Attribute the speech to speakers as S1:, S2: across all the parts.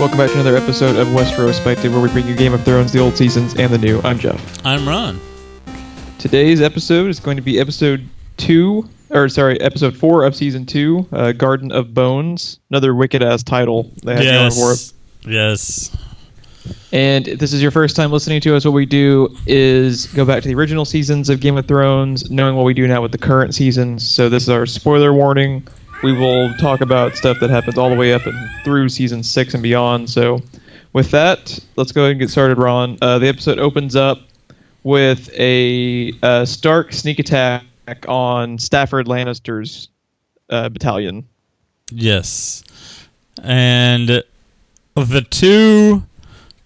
S1: Welcome back to another episode of Westerospective, where we bring you Game of Thrones, the old seasons, and the new. I'm Geoff.
S2: I'm Ron.
S1: Today's episode is going to be episode 4 of season 2, Garden of Bones. Another wicked-ass title they had going for it.
S2: Yes.
S1: And if this is your first time listening to us, what we do is go back to the original seasons of Game of Thrones, knowing what we do now with the current seasons. So this is our spoiler warning. We will talk about stuff that happens all the way up and through season 6 and beyond. So with that, let's go ahead and get started, Ron. The episode opens up with a Stark sneak attack on Stafford Lannister's battalion.
S2: Yes. And the two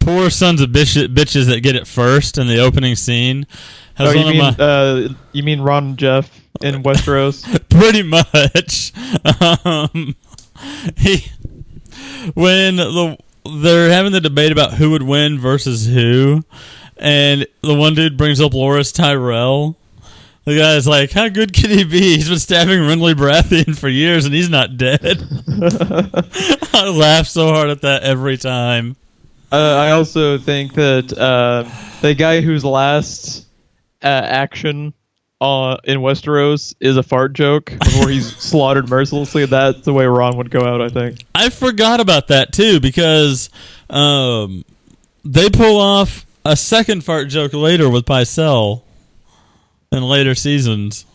S2: poor sons of bitches that get it first in the opening scene.
S1: You mean Ron and Geoff in Westeros?
S2: Pretty much. When they're having the debate about who would win versus who, and the one dude brings up Loras Tyrell, the guy's like, how good can he be? He's been stabbing Renly Baratheon for years and he's not dead. I laugh so hard at that every time.
S1: I also think that the guy whose last action in Westeros is a fart joke before he's slaughtered mercilessly. That's the way Ron would go out, I think.
S2: I forgot about that too, because they pull off a second fart joke later with Pycelle in later seasons.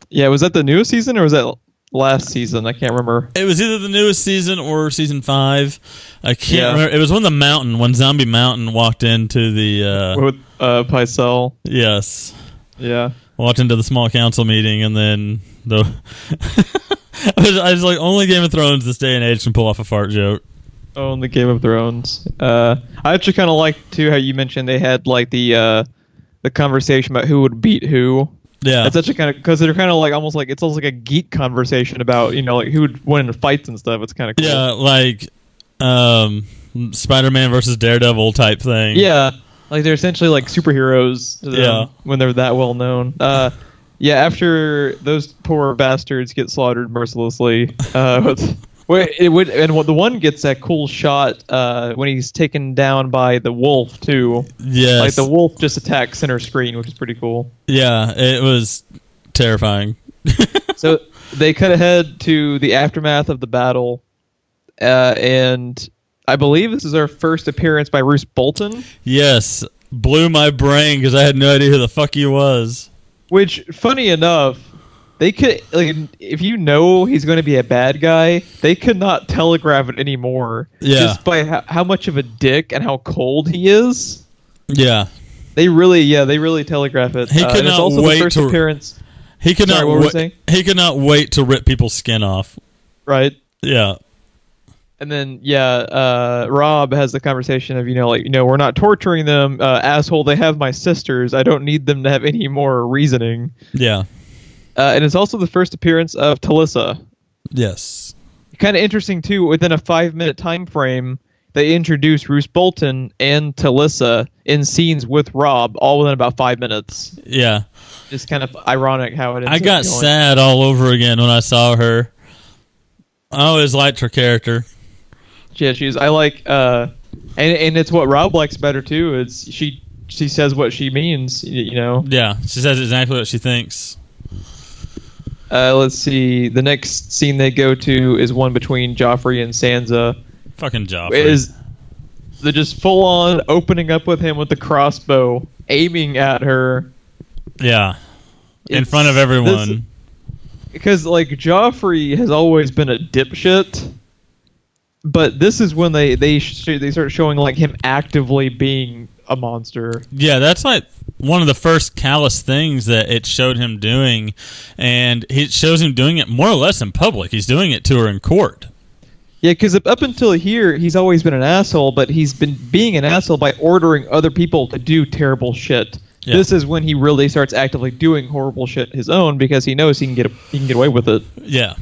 S2: Yeah,
S1: was that the newest season or was that last season? I can't remember.
S2: It was either the newest season or season 5. I can't remember. It was when Zombie Mountain walked into the
S1: with Pycelle.
S2: Yes.
S1: Yeah.
S2: Walked into the small council meeting, and then I was like, only Game of Thrones this day and age can pull off a fart joke.
S1: Only Game of Thrones. I actually kind of like too how you mentioned they had like the conversation about who would beat who.
S2: Yeah,
S1: it's such a kind of, because they're kind of like almost like it's almost like a geek conversation about like who would win in fights and stuff. It's kind of cool.
S2: Yeah, like Spider-Man versus Daredevil type thing.
S1: Yeah, like they're essentially like superheroes. To them when they're that well known. After those poor bastards get slaughtered mercilessly, the one gets that cool shot when he's taken down by the wolf too.
S2: Yes.
S1: Like the wolf just attacks center screen, which is pretty cool.
S2: Yeah, it was terrifying.
S1: So they cut ahead to the aftermath of the battle, and I believe this is our first appearance by Roose Bolton.
S2: Yes, blew my brain because I had no idea who the fuck he was. Which,
S1: funny enough, they could, like, if you know he's going to be a bad guy, they could not telegraph it anymore.
S2: Yeah.
S1: Just by how much of a dick and how cold he is.
S2: Yeah.
S1: They really telegraph it.
S2: He could not
S1: also
S2: wait
S1: the first appearance.
S2: He could He could not wait to rip people's skin off.
S1: Right.
S2: Yeah.
S1: And then Robb has the conversation of we're not torturing them, asshole. They have my sisters. I don't need them to have any more reasoning.
S2: Yeah.
S1: And it's also the first appearance of Talissa.
S2: Yes.
S1: Kind of interesting, too, within a 5-minute time frame, they introduce Roose Bolton and Talissa in scenes with Robb, all within about 5 minutes.
S2: Yeah.
S1: Just kind of ironic how it is.
S2: I got sad all over again when I saw her. I always liked her character.
S1: Yeah, I like, and it's what Robb likes better, too. It's she says what she means,
S2: Yeah, she says exactly what she thinks.
S1: Let's see. The next scene they go to is one between Joffrey and Sansa.
S2: Fucking Joffrey.
S1: They're just full on opening up with him with the crossbow, aiming at her.
S2: Yeah. In front of everyone.
S1: Because, like, Joffrey has always been a dipshit, but this is when they start showing, like, him actively being a monster.
S2: Yeah, that's like one of the first callous things that it showed him doing, and it shows him doing it more or less in public. He's doing it to her in court.
S1: Yeah, because up until here, he's always been an asshole, but he's been being an asshole by ordering other people to do terrible shit. Yeah. This is when he really starts actively doing horrible shit his own, because he knows he can get away with it.
S2: Yeah.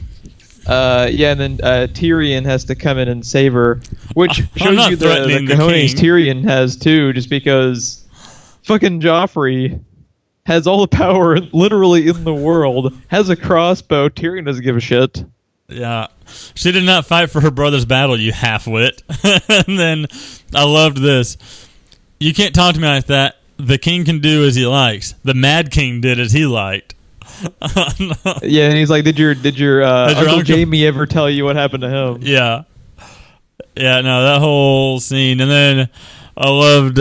S1: And then Tyrion has to come in and save her, which shows you the cojones Tyrion has too, just because fucking Joffrey has all the power literally in the world, has a crossbow. Tyrion doesn't give a shit.
S2: Yeah. She did not fight for her brother's battle, you half-wit. And then I loved this. You can't talk to me like that. The king can do as he likes. The Mad King did as he liked.
S1: Yeah, and he's like, did your Uncle Jamie ever tell you what happened to him?
S2: Yeah. Yeah, no, that whole scene. And then I loved...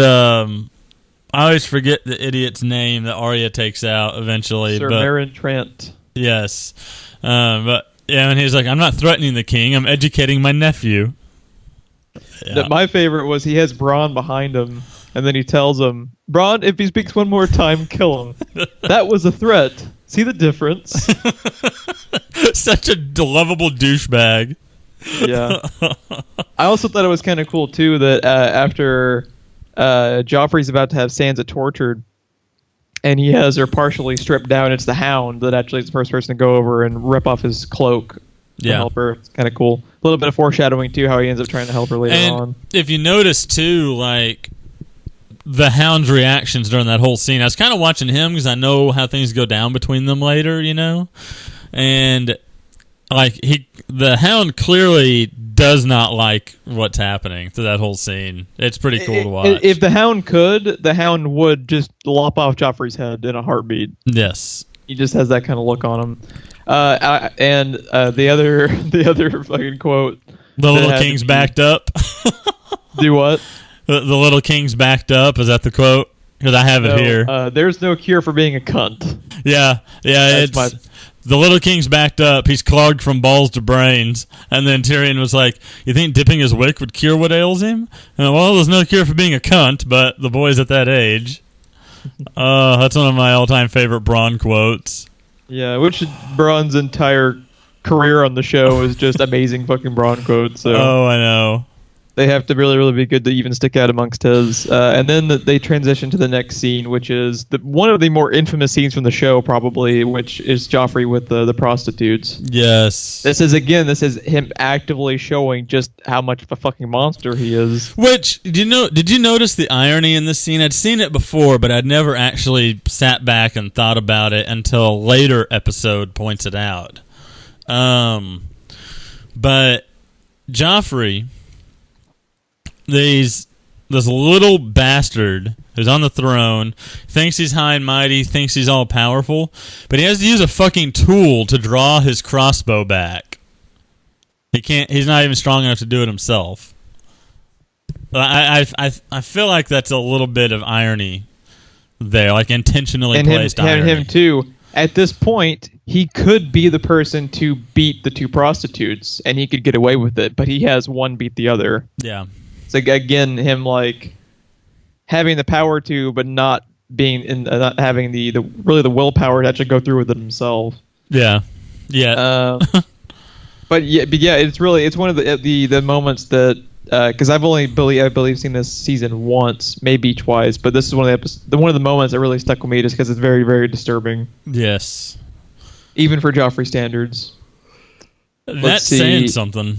S2: I always forget the idiot's name that Arya takes out eventually.
S1: Sir Meryn Trant.
S2: Yes. But, yeah, and he's like, I'm not threatening the king. I'm educating my nephew. Yeah.
S1: My favorite was he has Bronn behind him, and then he tells him, Bronn, if he speaks one more time, kill him. That was a threat. See the difference?
S2: Such a lovable douchebag.
S1: Yeah. I also thought it was kind of cool, too, that after Joffrey's about to have Sansa tortured, and he has her partially stripped down, it's the Hound that actually is the first person to go over and rip off his cloak to help her. It's kind of cool. A little bit of foreshadowing, too, how he ends up trying to help her later on.
S2: If you notice, too, like, the Hound's reactions during that whole scene, I was kind of watching him because I know how things go down between them later, you know? And, like, the Hound clearly does not like what's happening to that whole scene. It's pretty cool to watch.
S1: If the Hound could, the Hound would just lop off Joffrey's head in a heartbeat.
S2: Yes.
S1: He just has that kind of look on him. And the other fucking quote.
S2: The little king's backed up.
S1: Do what?
S2: The little king's backed up. Is that the quote? Because I have it here.
S1: There's no cure for being a cunt.
S2: Yeah. The little king's backed up. He's clogged from balls to brains. And then Tyrion was like, you think dipping his wick would cure what ails him? And, well, there's no cure for being a cunt, but the boy's at that age. That's one of my all-time favorite Bronn quotes.
S1: Yeah, which Bronn's entire career on the show is just amazing fucking Bronn quotes. So.
S2: Oh, I know.
S1: They have to really, really be good to even stick out amongst his. And then they transition to the next scene, which is one of the more infamous scenes from the show, probably, which is Joffrey with the prostitutes.
S2: Yes.
S1: This is him actively showing just how much of a fucking monster he is.
S2: Which, did you notice the irony in this scene? I'd seen it before, but I'd never actually sat back and thought about it until a later episode points it out. But Joffrey... This little bastard who's on the throne thinks he's high and mighty, thinks he's all powerful, but he has to use a fucking tool to draw his crossbow back. He's not even strong enough to do it himself. I feel like that's a little bit of irony there, like intentionally placed irony.
S1: And him too. At this point, he could be the person to beat the two prostitutes, and he could get away with it, but he has one beat the other.
S2: Yeah.
S1: It's like, again, him like having the power to, but not being not having the willpower to actually go through with it himself.
S2: Yeah, yeah.
S1: But yeah, it's one of the moments that because I've only I believe seen this season once, maybe twice, but this is one of the moments that really stuck with me just because it's very, very disturbing.
S2: Yes,
S1: even for Joffrey standards.
S2: That's saying something.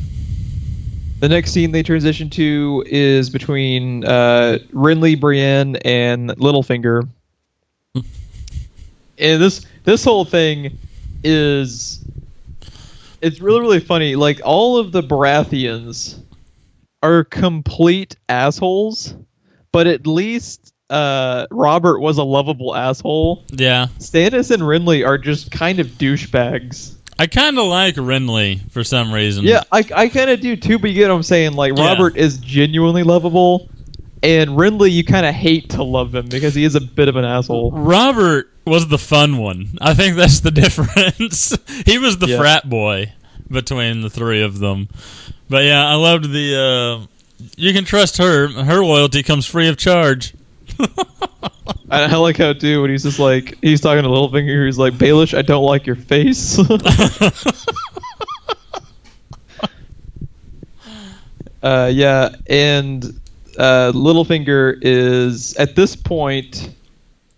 S1: The next scene they transition to is between Renly, Brienne, and Littlefinger. And this whole thing it's really, really funny. Like, all of the Baratheons are complete assholes, but at least Robert was a lovable asshole.
S2: Yeah.
S1: Stannis and Renly are just kind of douchebags.
S2: I kind of like Renly for some reason.
S1: Yeah, I kind of do too, but you get what I'm saying? Like, Robert is genuinely lovable, and Renly, you kind of hate to love him because he is a bit of an asshole.
S2: Robert was the fun one. I think that's the difference. He was the frat boy between the three of them. But yeah, I loved the... you can trust her. Her loyalty comes free of charge.
S1: I like how too when he's just like he's talking to Littlefinger, he's like, Baelish, I don't like your face. Yeah, and Littlefinger is at this point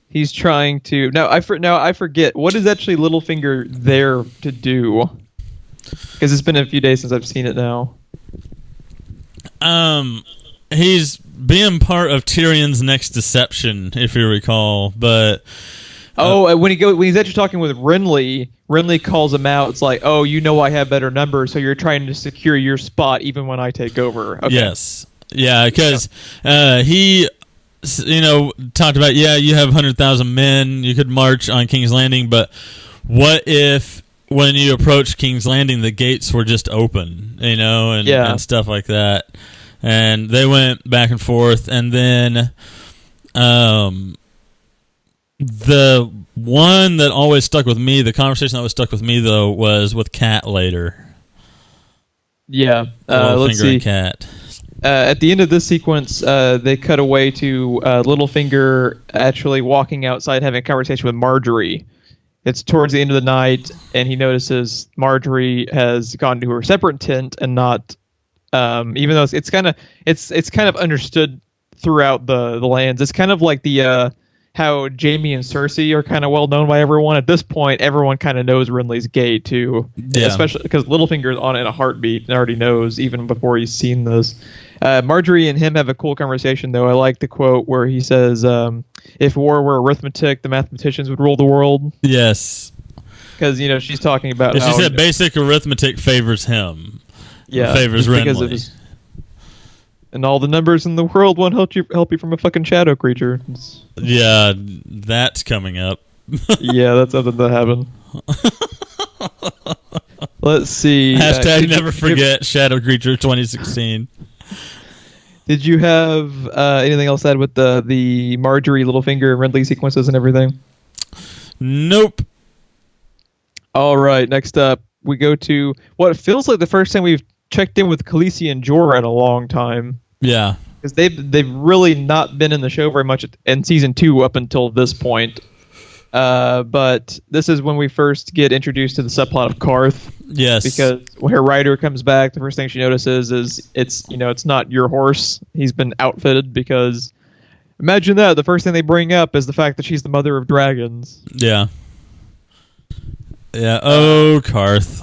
S1: he's trying to I forget what is actually Littlefinger there to do, because it's been a few days since I've seen it now.
S2: He's being part of Tyrion's next deception, if you recall. But
S1: When he's actually talking with Renly calls him out. It's like, oh, you know I have better numbers, so you're trying to secure your spot even when I take over. Okay.
S2: Yes. Yeah, because he, talked about, you have 100,000 men, you could march on King's Landing, but what if when you approach King's Landing, the gates were just open, and stuff like that. And they went back and forth, and then the one that always stuck with me, the conversation that always stuck with me, though, was with Kat later.
S1: Yeah. Let's see.
S2: Kat.
S1: At the end of this sequence, they cut away to Littlefinger actually walking outside having a conversation with Marjorie. It's towards the end of the night, and he notices Marjorie has gone to her separate tent and not, even though it's kind of understood throughout the lands. It's kind of like the how Jaime and Cersei are kind of well known by everyone. At this point, everyone kind of knows Renly's gay too, especially because Littlefinger's on it in a heartbeat and already knows even before he's seen this. Marjorie and him have a cool conversation, though. I like the quote where he says, if war were arithmetic, the mathematicians would rule the world.
S2: Yes.
S1: Because, she's talking about
S2: how... She said basic arithmetic favors him.
S1: Yeah.
S2: Favors Renly.
S1: And all the numbers in the world won't help you from a fucking shadow creature.
S2: Yeah, that's coming up.
S1: Yeah, that's something that happened. Let's see.
S2: Hashtag never forget Shadow Creature 2016.
S1: Did you have anything else to add with the Marjorie, Littlefinger, and Renly sequences and everything?
S2: Nope.
S1: All right, next up, we go to what feels like the first time we've checked in with Khaleesi and Jorah in a long time.
S2: Yeah.
S1: Because they've really not been in the show very much in season 2 up until this point. But this is when we first get introduced to the subplot of Karth.
S2: Yes.
S1: Because when her rider comes back, the first thing she notices is it's not your horse. He's been outfitted because imagine that. The first thing they bring up is the fact that she's the mother of dragons.
S2: Yeah. Yeah. Oh, Karth.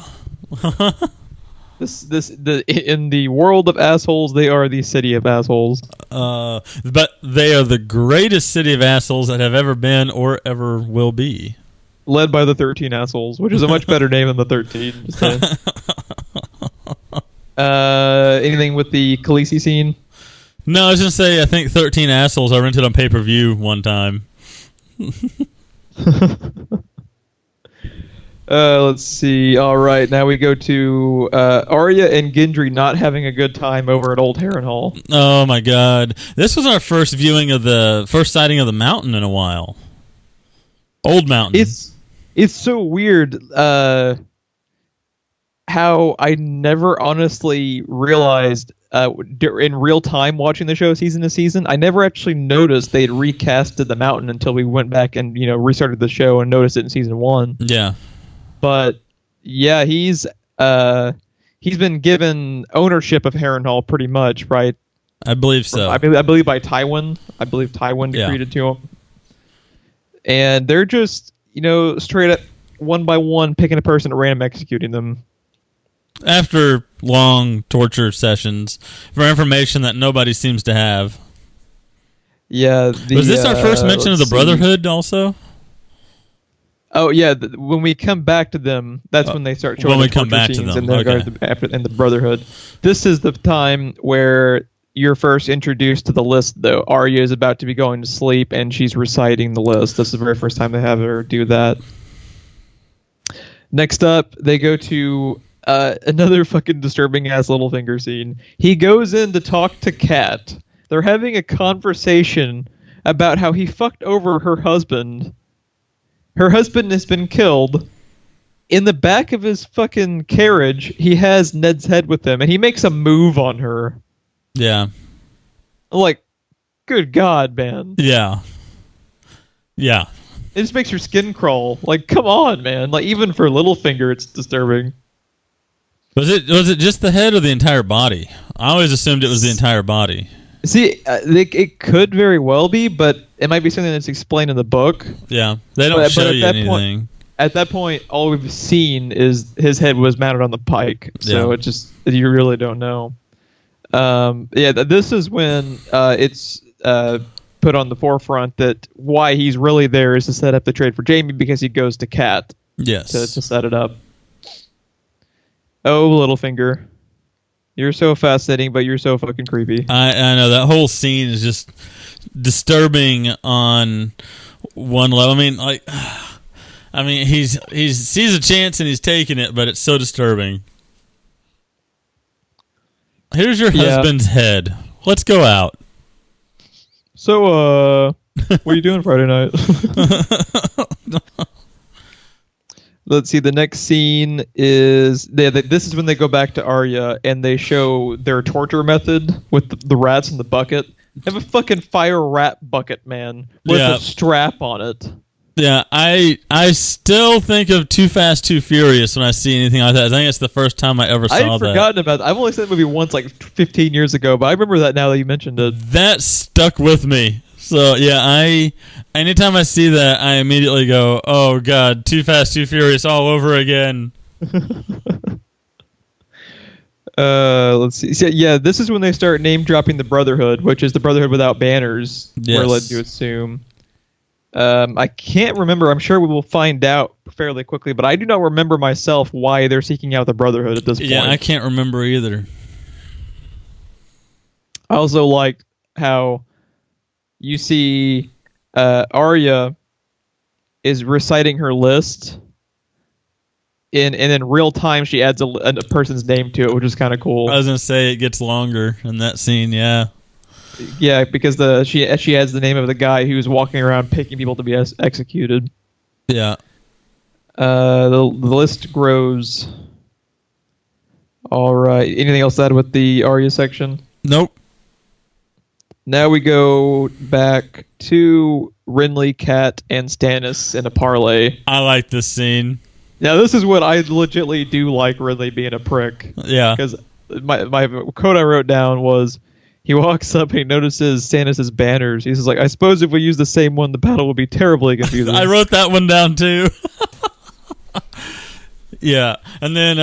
S1: In the world of assholes, they are the city of assholes.
S2: But they are the greatest city of assholes that have ever been or ever will be.
S1: Led by the 13 assholes, which is a much better name than the 13. Just saying. Anything with the Khaleesi scene?
S2: No, I was going to say, I think 13 assholes I rented on pay-per-view one time.
S1: Let's see. All right, now we go to Arya and Gendry not having a good time over at Old Harrenhal.
S2: Oh my God! This was our first viewing of the first sighting of the mountain in a while. Old Mountain.
S1: It's so weird how I never honestly realized in real time watching the show season to season. I never actually noticed they'd recasted the mountain until we went back and restarted the show and noticed it in season 1.
S2: Yeah.
S1: But yeah, he's been given ownership of Harrenhal pretty much, right?
S2: I believe so.
S1: I believe by Tywin. I believe Tywin decreed it to him. And they're just, straight up one by one picking a person at random, executing them.
S2: After long torture sessions for information that nobody seems to have.
S1: Yeah.
S2: Was this our first mention of the Brotherhood also?
S1: Oh yeah, when we come back to them, that's when they start showing the torture scenes in the Brotherhood. This is the time where you're first introduced to the list, though. Arya is about to be going to sleep, and she's reciting the list. This is the very first time they have her do that. Next up, they go to another fucking disturbing-ass Littlefinger scene. He goes in to talk to Kat. They're having a conversation about how he fucked over her husband. Her husband has been killed. In the back of his fucking carriage, he has Ned's head with him, and he makes a move on her.
S2: Yeah.
S1: Like, good God, man.
S2: Yeah. Yeah.
S1: It just makes your skin crawl. Like, come on, man. Like, even for Littlefinger, it's disturbing.
S2: Was it just the head or the entire body? I always assumed it was the entire body.
S1: See, it could very well be, but it might be something that's explained in the book.
S2: Yeah, they don't show you anything.
S1: At that point, all we've seen is his head was mounted on the pike, so it just you really don't know. This is when it's put on the forefront that why he's really there is to set up the trade for Jaime because he goes to Cat.
S2: Yes.
S1: To set it up. Oh, Littlefinger. You're so fascinating, but you're so fucking creepy.
S2: I know that whole scene is just disturbing on one level. I mean, he sees a chance and he's taking it, but it's so disturbing. Here's your husband's head. Let's go out.
S1: So, what are you doing Friday night? Let's see. The next scene is this is when they go back to Arya and they show their torture method with the rats in the bucket. They have a fucking fire rat bucket, man, with a strap on it.
S2: Yeah, I still think of Too Fast, Too Furious when I see anything like that. I think it's the first time I ever saw that.
S1: I'd forgotten about that. I've only seen the movie once, like 15 years ago, but I remember that now that you mentioned it.
S2: That stuck with me. So, yeah, anytime I see that, I immediately go, oh, God, Too Fast, Too Furious all over again.
S1: Let's see. So, yeah, this is when they start name-dropping the Brotherhood, which is the Brotherhood without banners, we're led to assume. I can't remember. I'm sure we will find out fairly quickly, but I do not remember myself why they're seeking out the Brotherhood at this point.
S2: Yeah, I can't remember either.
S1: I also liked how you see Arya is reciting her list, and in real time she adds a person's name to it, which is kind of cool.
S2: I was going to say it gets longer in that scene, yeah.
S1: Yeah, because she adds the name of the guy who's walking around picking people to be executed.
S2: Yeah.
S1: The list grows. All right. Anything else to add with the Arya section?
S2: Nope.
S1: Now we go back to Renly, Cat, and Stannis in a parlay.
S2: I like this scene.
S1: Now, this is what I legitimately do like Renly being a prick.
S2: Yeah.
S1: Because my quote I wrote down was, he walks up and he notices Stannis' banners. He's like, I suppose if we use the same one, the battle will be terribly confusing.
S2: I wrote that one down, too. Yeah. And then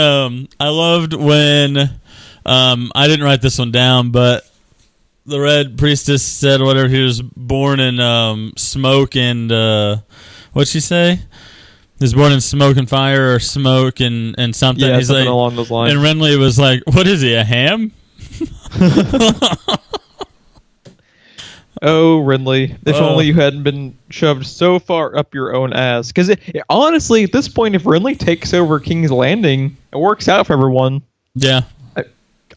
S2: I loved when, I didn't write this one down, but the Red Priestess said whatever, he was born in smoke and, what'd she say? He was born in smoke and fire or smoke and something.
S1: Yeah,
S2: He's
S1: something
S2: like,
S1: along those lines.
S2: And Renly was like, what is he, a ham?
S1: Oh, Renly, if only you hadn't been shoved so far up your own ass. Because honestly, at this point, if Renly takes over King's Landing, it works out for everyone.
S2: Yeah.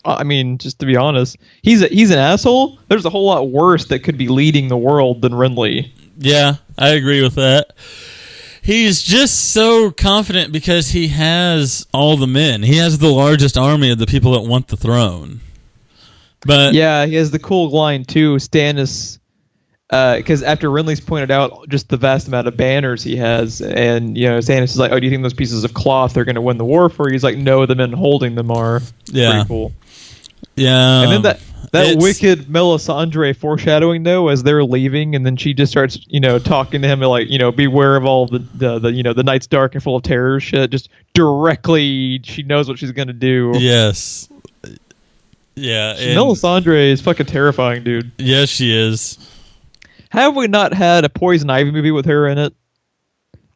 S1: I mean, just to be honest, he's an asshole. There's a whole lot worse that could be leading the world than Renly.
S2: Yeah, I agree with that. He's just so confident because he has all the men. He has the largest army of the people that want the throne. But
S1: yeah, he has the cool line too, Stannis, because after Renly's pointed out just the vast amount of banners he has, and Stannis is like, "Oh, do you think those pieces of cloth are going to win the war for you?" He's like, "No, the men holding them are."
S2: Yeah,
S1: pretty cool.
S2: Yeah,
S1: and then that wicked Melisandre foreshadowing though, as they're leaving, and then she just starts talking to him like beware of all the night's dark and full of terror shit. Just directly, she knows what she's going to do.
S2: Yes. Yeah,
S1: Melisandre is fucking terrifying, dude.
S2: Yes, she is.
S1: Have we not had a Poison Ivy movie with her in it?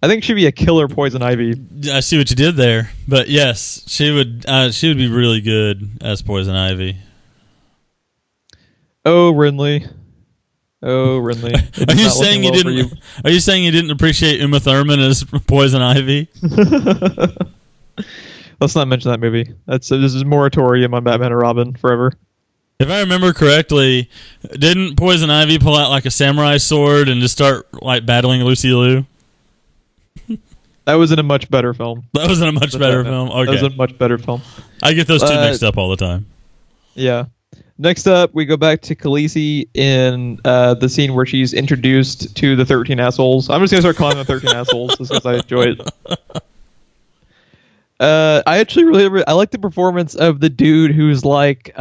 S1: I think she'd be a killer Poison Ivy.
S2: I see what you did there, but yes, she would be really good as Poison Ivy.
S1: Oh, Renly. Oh, Renly.
S2: Are you saying you didn't? Are you saying you didn't appreciate Uma Thurman as Poison Ivy?
S1: Let's not mention that movie. This is moratorium on Batman and Robin forever.
S2: If I remember correctly, didn't Poison Ivy pull out like a samurai sword and just start like battling Lucy Liu?
S1: That was in a much better film.
S2: That was in a much better film. Okay.
S1: That was a much better film.
S2: I get those two mixed up all the time.
S1: Yeah. Next up, we go back to Khaleesi in the scene where she's introduced to the 13 assholes. I'm just going to start calling them 13 assholes just because I enjoy it. I actually I like the performance of the dude who's like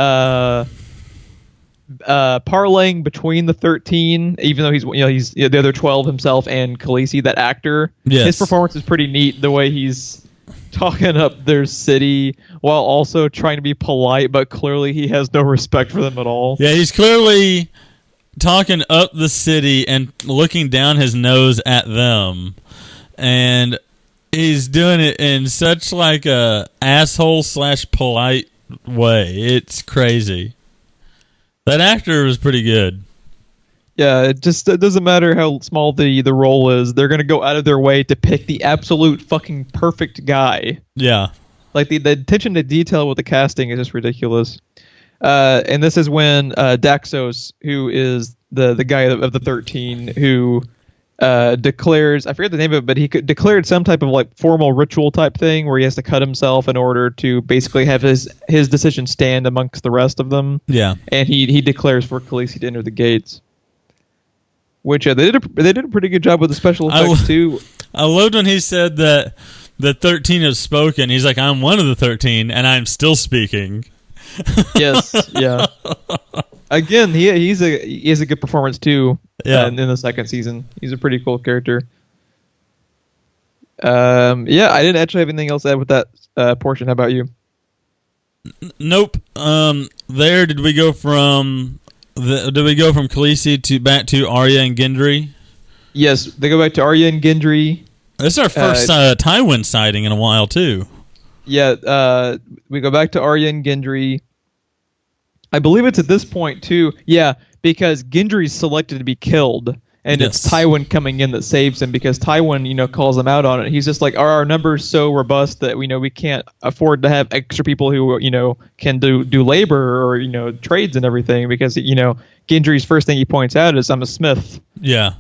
S1: parlaying between the 13, even though he's the other 12 himself and Khaleesi, that actor.
S2: Yes.
S1: His performance is pretty neat, the way he's talking up their city while also trying to be polite, but clearly he has no respect for them at all.
S2: Yeah, he's clearly talking up the city and looking down his nose at them, and he's doing it in such like a asshole / polite way. It's crazy. That actor was pretty good.
S1: Yeah, it doesn't matter how small the role is. They're gonna go out of their way to pick the absolute fucking perfect guy.
S2: Yeah.
S1: Like the attention to detail with the casting is just ridiculous. And this is when Daxos, who is the guy of the 13, who declares, I forget the name of it, but he declared some type of like formal ritual type thing where he has to cut himself in order to basically have his decision stand amongst the rest of them.
S2: Yeah.
S1: And he declares for Khaleesi to enter the gates. Which they did a pretty good job with the special effects too.
S2: I loved when he said that the 13 have spoken. He's like, I'm one of the 13, and I'm still speaking.
S1: Yes, yeah. Again, he has a good performance too.
S2: Yeah.
S1: In the second season, he's a pretty cool character. Yeah, I didn't actually have anything else to add with that portion. How about you?
S2: Nope. There, did we go from Khaleesi to back to Arya and Gendry?
S1: Yes, they go back to Arya and Gendry.
S2: This is our first Tywin sighting in a while too.
S1: Yeah, we go back to Arya and Gendry. I believe it's at this point too. Yeah, because Gendry's selected to be killed, and
S2: Yes.
S1: it's Tywin coming in that saves him because Tywin, calls him out on it. He's just like, are our numbers so robust that we can't afford to have extra people who can do labor or trades and everything? Because Gendry's first thing he points out is, I'm a smith.
S2: Yeah.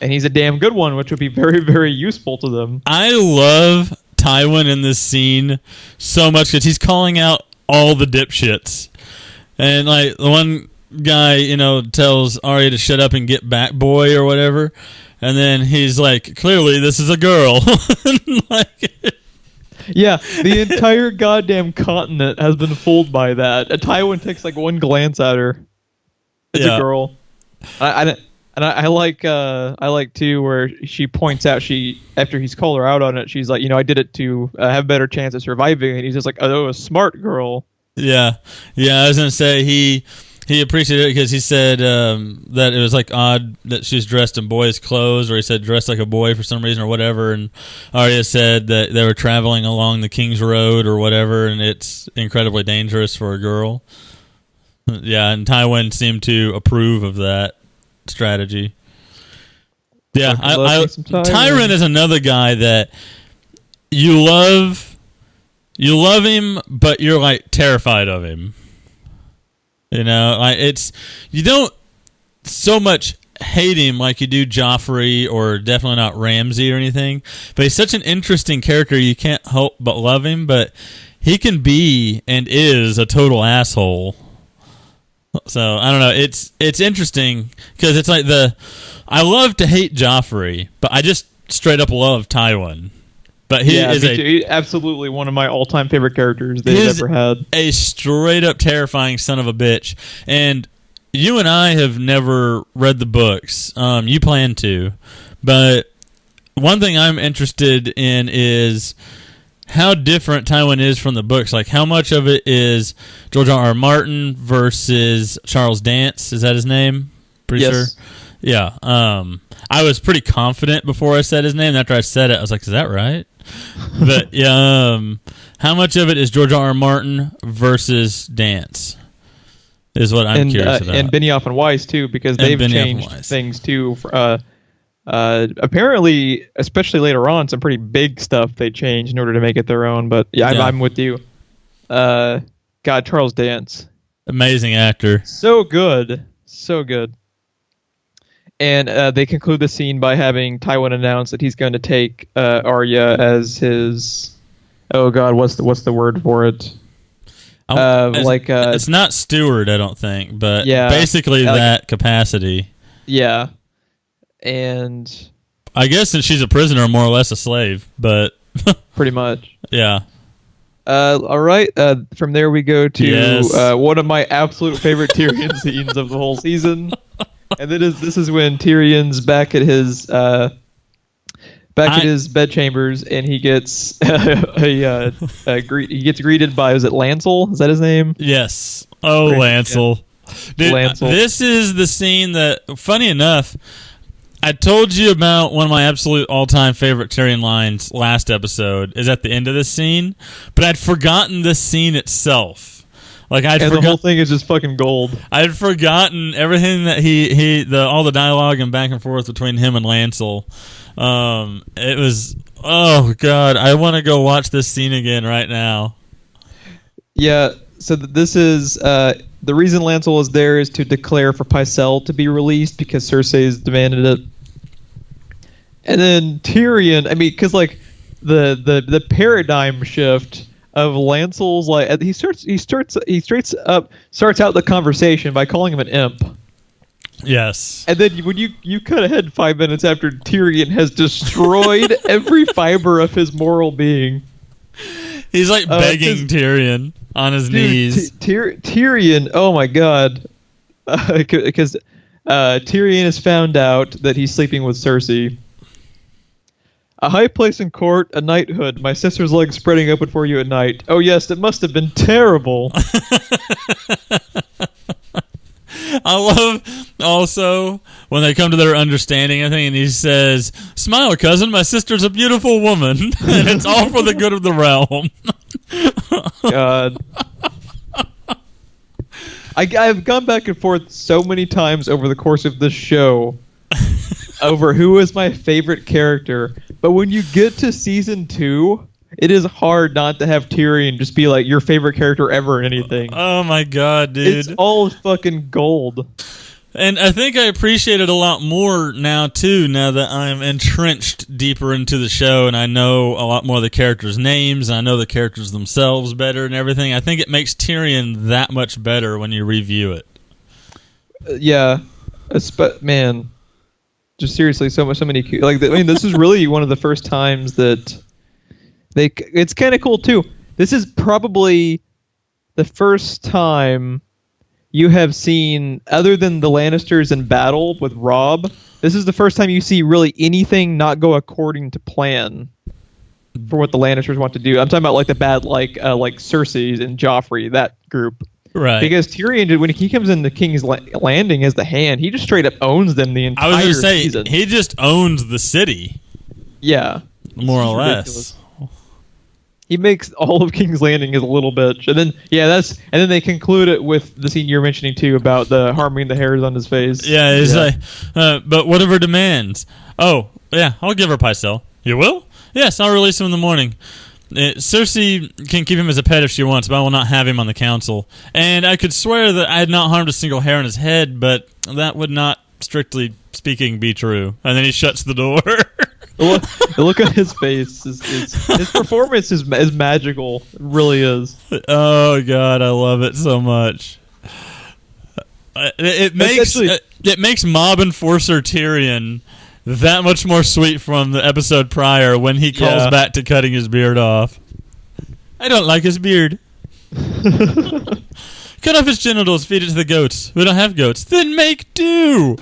S1: And he's a damn good one, which would be very, very useful to them.
S2: I love Tywin in this scene so much because he's calling out all the dipshits. And like the one guy, tells Arya to shut up and get back, boy, or whatever. And then he's like, clearly this is a girl.
S1: Yeah, the entire goddamn continent has been fooled by that. Tywin takes like one glance at her. It's a girl. I like too where she points out after he's called her out on it, she's like, I did it to have a better chance of surviving, and he's just like, oh, a smart girl.
S2: Yeah. I was gonna say he appreciated it because he said that it was like odd that she was dressed in boys' clothes, or he said dressed like a boy for some reason or whatever. And Arya said that they were traveling along the King's Road or whatever, and it's incredibly dangerous for a girl. Yeah, and Tywin seemed to approve of that strategy. Yeah, Tyrion is another guy that you love him, but you're like terrified of him. You don't so much hate him like you do Joffrey or definitely not Ramsay or anything, but he's such an interesting character you can't help but love him, but he can be and is a total asshole. So I don't know. It's interesting because it's like I love to hate Joffrey, but I just straight up love Tywin. But he is
S1: absolutely one of my all-time favorite characters they've ever had. A
S2: straight up terrifying son of a bitch. And you and I have never read the books. You plan to, but one thing I'm interested in is how different Tywin is from the books. Like, how much of it is George R. R. Martin versus Charles Dance? Is that his name? Pretty sure. Yeah. I was pretty confident before I said his name. After I said it, I was like, "Is that right?" But yeah, how much of it is George R. R. Martin versus Dance? Is what I'm curious about.
S1: And Benioff and Weiss too, because they've changed things too. Apparently, especially later on, some pretty big stuff they changed in order to make it their own. But yeah, I'm with you. God, Charles Dance,
S2: amazing actor,
S1: so good. And they conclude the scene by having Tywin announce that he's going to take Arya as his. Oh God, what's the word for it?
S2: It's not steward, I don't think, but basically that capacity.
S1: Yeah, and
S2: I guess since she's a prisoner, more or less a slave, but
S1: pretty much.
S2: Yeah.
S1: All right. From there we go to one of my absolute favorite Tyrion scenes of the whole season. And this is when Tyrion's back at his bedchambers, and he gets he gets greeted by, was it Lancel? Is that his name?
S2: Yes. Oh, Lancel. Dude,
S1: Lancel.
S2: this is the scene that, funny enough, I told you about one of my absolute all-time favorite Tyrion lines last episode is at the end of this scene, but I'd forgotten this scene itself. Like
S1: the whole thing is just fucking gold.
S2: I'd forgotten everything that all the dialogue and back and forth between him and Lancel. It was, oh god, I want to go watch this scene again right now. Yeah,
S1: so this is the reason Lancel is there is to declare for Pycelle to be released because Cersei's demanded it. And then Tyrion, I mean, because like the paradigm shift of Lancel's, like he starts out the conversation by calling him an imp.
S2: Yes.
S1: And then when you cut ahead 5 minutes after Tyrion has destroyed every fiber of his moral being.
S2: He's like begging Tyrion on his knees.
S1: Tyrion, oh my god. Because Tyrion has found out that he's sleeping with Cersei. A high place in court, a knighthood, my sister's legs spreading open for you at night. Oh yes, it must have been terrible.
S2: I love also when they come to their understanding, I think, and he says, "Smile, cousin, my sister's a beautiful woman, and it's all for the good of the realm."
S1: God. I've gone back and forth so many times over the course of this show over who is my favorite character, but when you get to season 2, it is hard not to have Tyrion just be like your favorite character ever in anything.
S2: Oh my god, dude.
S1: It's all fucking gold.
S2: And I think I appreciate it a lot more now, too, now that I'm entrenched deeper into the show and I know a lot more of the characters' names and I know the characters themselves better and everything. I think it makes Tyrion that much better when you review it.
S1: Yeah. Man, just seriously, so many... Like, I mean, this is really one of the first times that... It's kind of cool, too. This is probably the first time you have seen, other than the Lannisters in battle with Robb, this is the first time you see really anything not go according to plan for what the Lannisters want to do. I'm talking about like the bad, like Cersei and Joffrey, that group.
S2: Right.
S1: Because Tyrion, when he comes into King's Landing as the Hand, he just straight up owns them the entire season. I was going to
S2: say, he just owns the city.
S1: Yeah.
S2: More or less.
S1: Ridiculous. He makes all of King's Landing as a little bitch, and then they conclude it with the scene you're mentioning too about the harming the hairs on his face.
S2: Yeah, it's like, but whatever demands. Oh, yeah, I'll give her Pycelle. You will? Yes, I'll release him in the morning. Cersei can keep him as a pet if she wants, but I will not have him on the council. And I could swear that I had not harmed a single hair on his head, but that would not, strictly speaking, be true. And then he shuts the door.
S1: The look on his face, his performance is magical. It really is.
S2: Oh god, I love it so much. It makes Mob Enforcer Tyrion that much more sweet from the episode prior when he calls back to cutting his beard off. I don't like his beard. Cut off his genitals, feed it to the goats. We don't have goats. Then make do.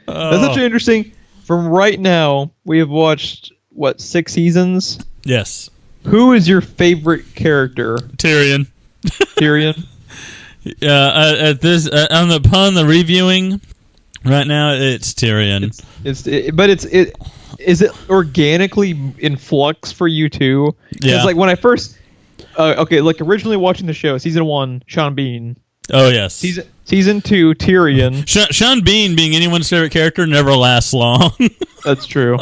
S1: That's actually interesting. From right now, we have watched, 6 seasons?
S2: Yes.
S1: Who is your favorite character?
S2: Tyrion.
S1: Tyrion?
S2: Upon the reviewing, right now, it's Tyrion.
S1: Is it organically in flux for you, too?
S2: Yeah.
S1: It's like when I first... originally watching the show, Season 1, Sean Bean.
S2: Oh, yes.
S1: Season 2, Tyrion.
S2: Sean Bean, being anyone's favorite character, never lasts long.
S1: That's true.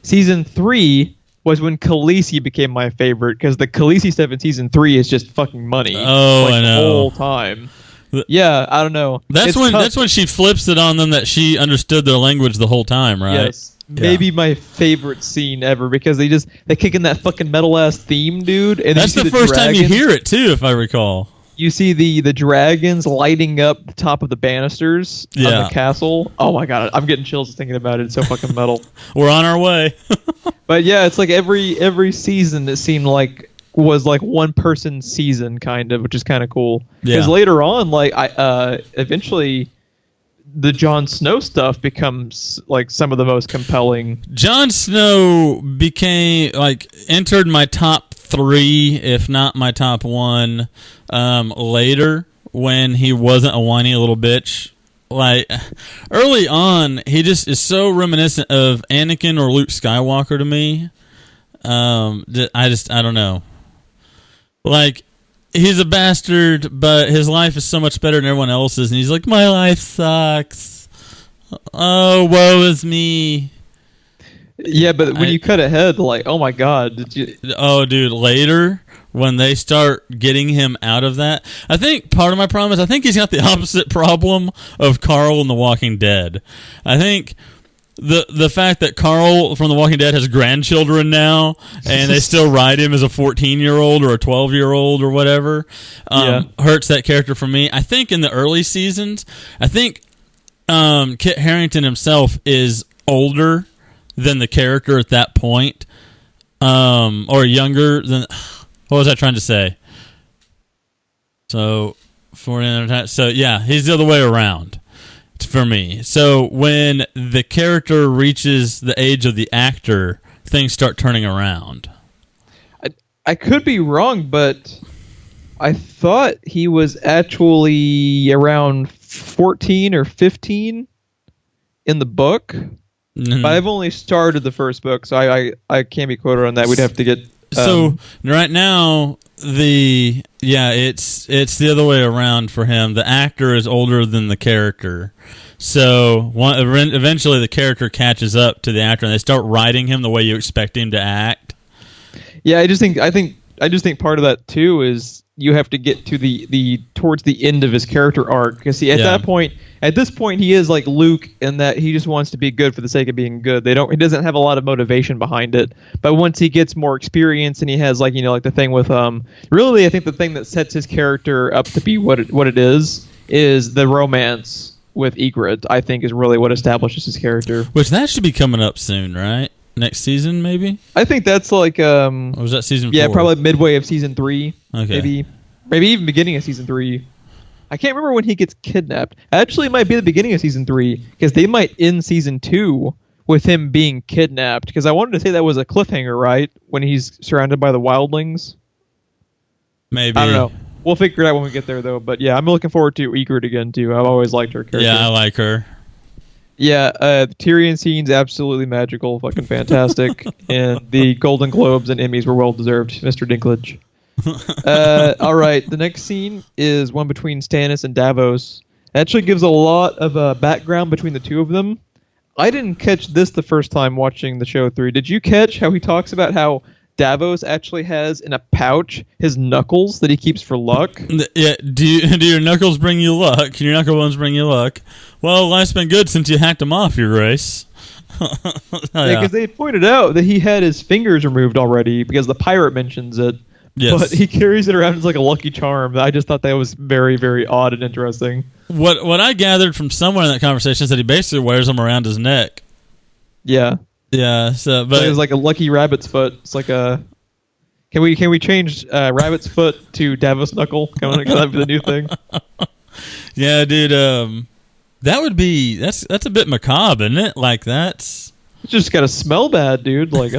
S1: Season 3 was when Khaleesi became my favorite, because the Khaleesi stuff in Season 3 is just fucking money.
S2: Oh, I know.
S1: The whole time. Yeah, I don't know.
S2: That's when she flips it on them that she understood their language the whole time, right?
S1: Yes. Maybe my favorite scene ever, because they kick in that fucking metal ass theme, dude. And
S2: that's the first time you hear it too, if I recall.
S1: You see the dragons lighting up the top of the banisters of the castle. Oh my god, I'm getting chills thinking about it. It's so fucking metal.
S2: We're on our way.
S1: But yeah, it's like every season it seemed like was like one person's season, kind of, which is kind of cool. Because later on, like eventually, the Jon Snow stuff becomes like some of the most compelling.
S2: Jon Snow entered my top 3, if not my top 1. Later, when he wasn't a whiny little bitch. Like, early on, he just is so reminiscent of Anakin or Luke Skywalker to me. I don't know. Like, he's a bastard, but his life is so much better than everyone else's, and he's like, my life sucks. Oh, woe is me.
S1: Yeah, but when you cut ahead, like, oh my god, did you?
S2: Oh, dude, later when they start getting him out of that, I think part of my problem is I think he's got the opposite problem of Carl in The Walking Dead. I think the fact that Carl from The Walking Dead has grandchildren now, and they still ride him as a 14-year-old or a 12-year-old or whatever, hurts that character for me. I think in the early seasons, I think Kit Harington himself is older than the character at that point, or younger than. What was I trying to say? So, yeah, he's the other way around for me. So when the character reaches the age of the actor, things start turning around.
S1: I could be wrong, but I thought he was actually around 14 or 15 in the book. Mm-hmm. But I've only started the first book, so I can't be quoted on that. We'd have to get...
S2: So right now, it's the other way around for him. The actor is older than the character. So eventually the character catches up to the actor, and they start writing him the way you expect him to act.
S1: Yeah, I just think part of that too is you have to get to the towards the end of his character arc, because at this point he is like Luke in that he just wants to be good for the sake of being good. He doesn't have a lot of motivation behind it. But once he gets more experience and he has like the thing with really I think the thing that sets his character up to be what it is the romance with Ygritte. I think is really what establishes his character.
S2: Which that should be coming up soon, right? Next season, maybe?
S1: I think that's like...
S2: or was that season 4?
S1: Yeah, probably midway of season 3.
S2: Okay.
S1: Maybe even beginning of season 3. I can't remember when he gets kidnapped. Actually, it might be the beginning of season 3, because they might end season 2 with him being kidnapped. Because I wanted to say that was a cliffhanger, right? When he's surrounded by the wildlings.
S2: Maybe.
S1: I don't know. We'll figure it out when we get there, though. But yeah, I'm looking forward to Ygritte again, too. I've always liked her character.
S2: Yeah, I like her.
S1: Yeah, the Tyrion scene's absolutely magical, fucking fantastic, and the Golden Globes and Emmys were well deserved, Mr. Dinklage. All right, the next scene is one between Stannis and Davos. It actually gives a lot of background between the two of them. I didn't catch this the first time watching the show through. Did you catch how he talks about how Davos actually has in a pouch his knuckles that he keeps for luck?
S2: Yeah, do your knuckles bring you luck? Can your knuckle bones bring you luck? Well, life's been good since you hacked them off, your grace.
S1: Because they pointed out that he had his fingers removed already because the pirate mentions it. Yes. But he carries it around as like a lucky charm. I just thought that was very, very odd and interesting. What I gathered from somewhere in that conversation is that he basically wears them around his neck. Yeah. Yeah, so but it was like a lucky rabbit's foot. It's like a can we change rabbit's foot to Davos knuckle? Can that be the new thing? Yeah, dude. That's a bit macabre, isn't it? Like it's just gotta smell bad, dude. Like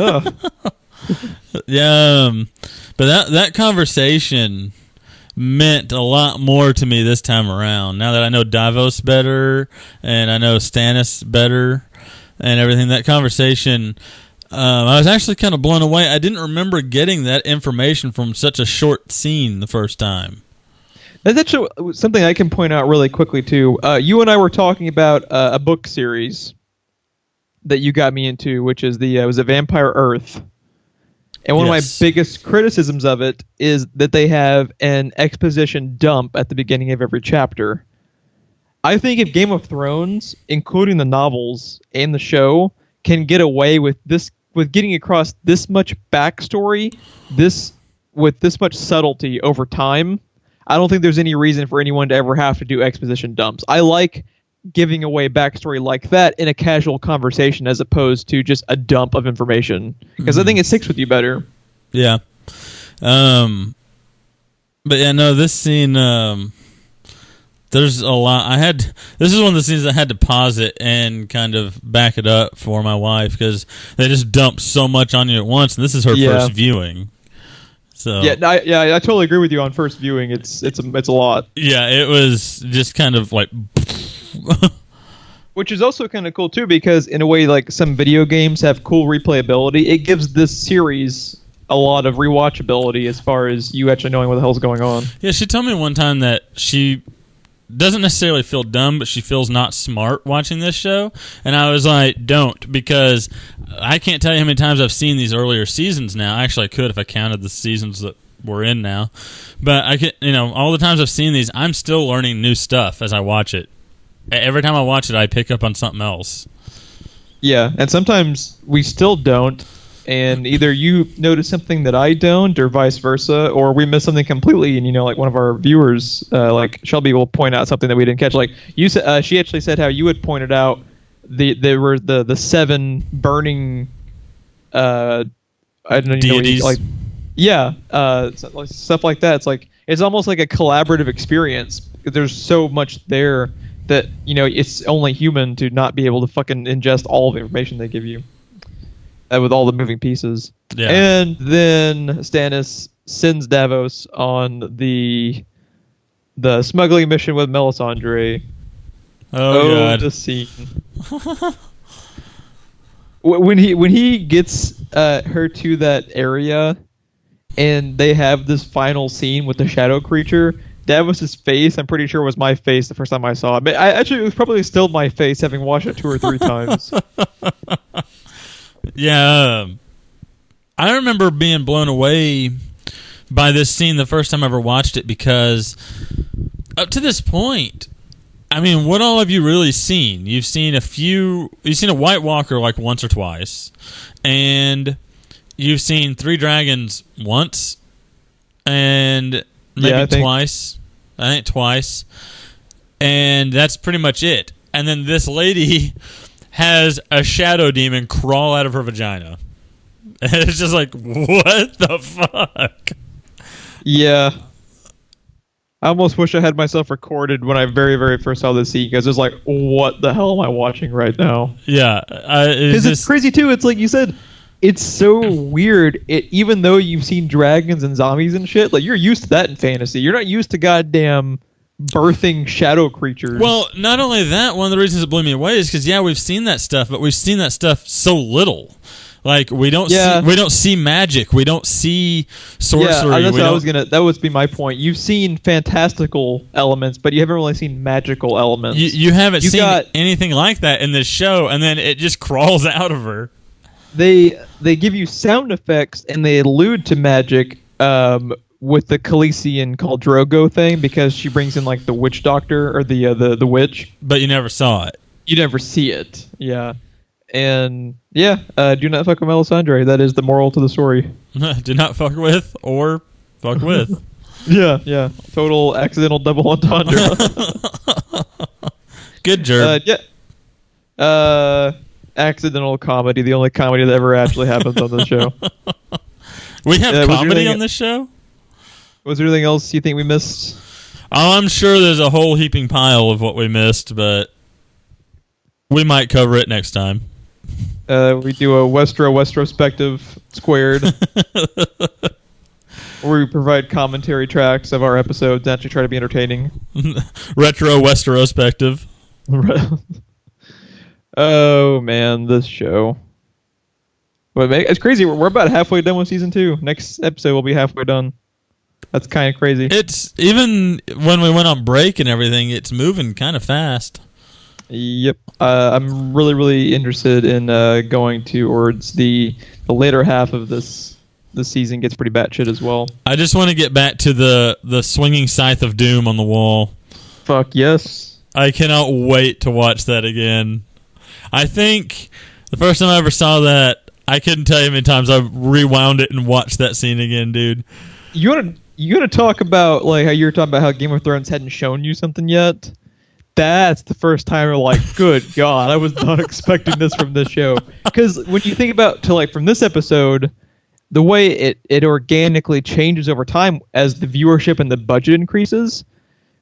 S1: yeah. But that conversation meant a lot more to me this time around. Now that I know Davos better and I know Stannis better. And everything, that conversation, I was actually kind of blown away. I didn't remember getting that information from such a short scene the first time. That's actually something I can point out really quickly, too. You and I were talking about a book series that you got me into, which is was a Vampire Earth. And one of my biggest criticisms of it is that they have an exposition dump at the beginning of every chapter. I think if Game of Thrones, including the novels and the show, can get away with getting across this much backstory, with this much subtlety over time, I don't think there's any reason for anyone to ever have to do exposition dumps. I like giving away backstory like that in a casual conversation as opposed to just a dump of information, because I think it sticks with you better. Yeah. But yeah, no, this scene. There's a lot. This is one of the scenes I had to pause it and kind of back it up for my wife because they just dump so much on you at once, and this is her first viewing.
S2: So
S1: I totally agree with you on first viewing. It's a lot.
S2: Yeah, it was just kind of like.
S1: Which is also kind of cool too, because in a way, like some video games have cool replayability. It gives this series a lot of rewatchability as far as you actually knowing what the hell's going on.
S2: Yeah, she told me one time that she doesn't necessarily feel dumb, but she feels not smart watching this show. And I was like, don't, because I can't tell you how many times I've seen these earlier seasons now. Actually, I could if I counted the seasons that we're in now. But I can, all the times I've seen these, I'm still learning new stuff as I watch it. Every time I watch it, I pick up on something else.
S1: Yeah, and sometimes we still don't, and either you notice something that I don't, or vice versa, or we miss something completely, and like one of our viewers, like Shelby, will point out something that we didn't catch. Like you said, she actually said how you had pointed out there were the 7 burning, I don't know,
S2: deities.
S1: Stuff like that. It's like it's almost like a collaborative experience. There's so much there that it's only human to not be able to fucking ingest all of the information they give you with all the moving pieces.
S2: Yeah.
S1: And then Stannis sends Davos on the smuggling mission with Melisandre.
S2: Oh God,
S1: the scene. when he gets her to that area and they have this final scene with the shadow creature, Davos's face, I'm pretty sure, was my face the first time I saw it. But it was probably still my face, having watched it 2 or 3 times.
S2: Yeah. I remember being blown away by this scene the first time I ever watched it, because up to this point, I mean, what all have you really seen? You've seen a White Walker like once or twice, and you've seen 3 dragons once, and maybe twice. I think twice. And that's pretty much it. And then this lady has a shadow demon crawl out of her vagina. And it's just like, what the fuck?
S1: Yeah. I almost wish I had myself recorded when I very, very first saw this scene, because it's like, what the hell am I watching right now?
S2: Yeah.
S1: Because it's crazy too. It's like you said, it's so weird. Even though you've seen dragons and zombies and shit, like you're used to that in fantasy. You're not used to goddamn birthing shadow creatures.
S2: Well, not only that, one of the reasons it blew me away is because we've seen that stuff, but we've seen that stuff so little. Like we don't see magic, we don't see sorcery.
S1: Yeah, that would be my point. You've seen fantastical elements, but you haven't really seen magical elements.
S2: You haven't seen anything like that in this show, and then it just crawls out of her.
S1: They give you sound effects and they allude to magic with the Khaleesian called Drogo thing, because she brings in like the witch doctor or the witch.
S2: But you never saw it.
S1: You never see it. Yeah. And do not fuck with Melisandre. That is the moral to the story.
S2: Do not fuck with or fuck with.
S1: Yeah. Total accidental double entendre.
S2: Good job.
S1: Accidental comedy, the only comedy that ever actually happens on this show.
S2: We have comedy on this show?
S1: Was there anything else you think we missed?
S2: I'm sure there's a whole heaping pile of what we missed, but we might cover it next time.
S1: We do a Westerospective squared, where we provide commentary tracks of our episodes and actually try to be entertaining.
S2: Retro Westerospective.
S1: Oh man, this show. But it's crazy. We're about halfway done with season 2. Next episode will be halfway done. That's kind of crazy.
S2: It's even when we went on break and everything, it's moving kind of fast.
S1: Yep. I'm really, really interested in going towards the later half of this season. Gets pretty batshit as well.
S2: I just want to get back to the swinging scythe of doom on the wall.
S1: Fuck yes.
S2: I cannot wait to watch that again. I think the first time I ever saw that, I couldn't tell you how many times I rewound it and watched that scene again, dude.
S1: You want to talk about like how you were talking about how Game of Thrones hadn't shown you something yet? That's the first time you're like, good God, I was not expecting this from this show. Because when you think about from this episode, the way it organically changes over time as the viewership and the budget increases,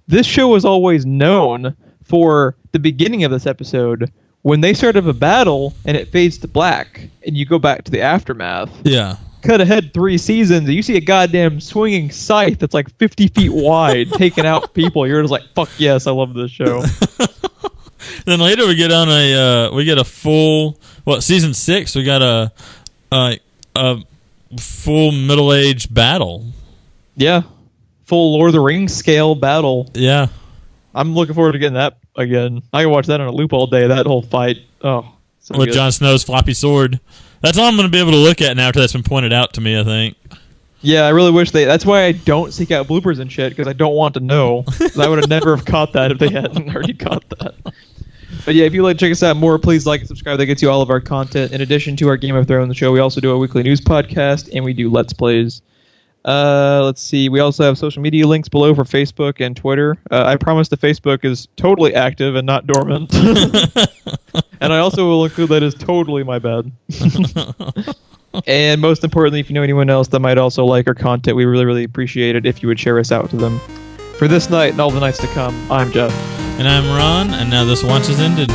S1: this show was always known for the beginning of this episode when they start up a battle and it fades to black and you go back to the aftermath.
S2: Yeah.
S1: cut ahead 3 seasons, and you see a goddamn swinging scythe that's like 50 feet wide, taking out people. You're just like, fuck yes, I love this show.
S2: Then later we get a full season 6. We got a full middle-aged battle.
S1: Yeah, full Lord of the Rings scale battle.
S2: Yeah,
S1: I'm looking forward to getting that again. I can watch that on a loop all day. That whole fight. Oh, so
S2: with
S1: good.
S2: Jon Snow's floppy sword. That's all I'm going to be able to look at now after that's been pointed out to me, I think.
S1: Yeah, I really wish that's why I don't seek out bloopers and shit, because I don't want to know. I would have never have caught that if they hadn't already caught that. But yeah, if you'd like to check us out more, please like and subscribe. That gets you all of our content. In addition to our Game of Thrones show, we also do a weekly news podcast, and we do Let's Plays. Let's see. We also have social media links below for Facebook and Twitter. I promise the Facebook is totally active and not dormant. And I also will include that as totally my bad. And most importantly, if you know anyone else that might also like our content, we really, really appreciate it if you would share us out to them. For this night and all the nights to come, I'm Geoff.
S2: And I'm Ron, and now this watch is ended.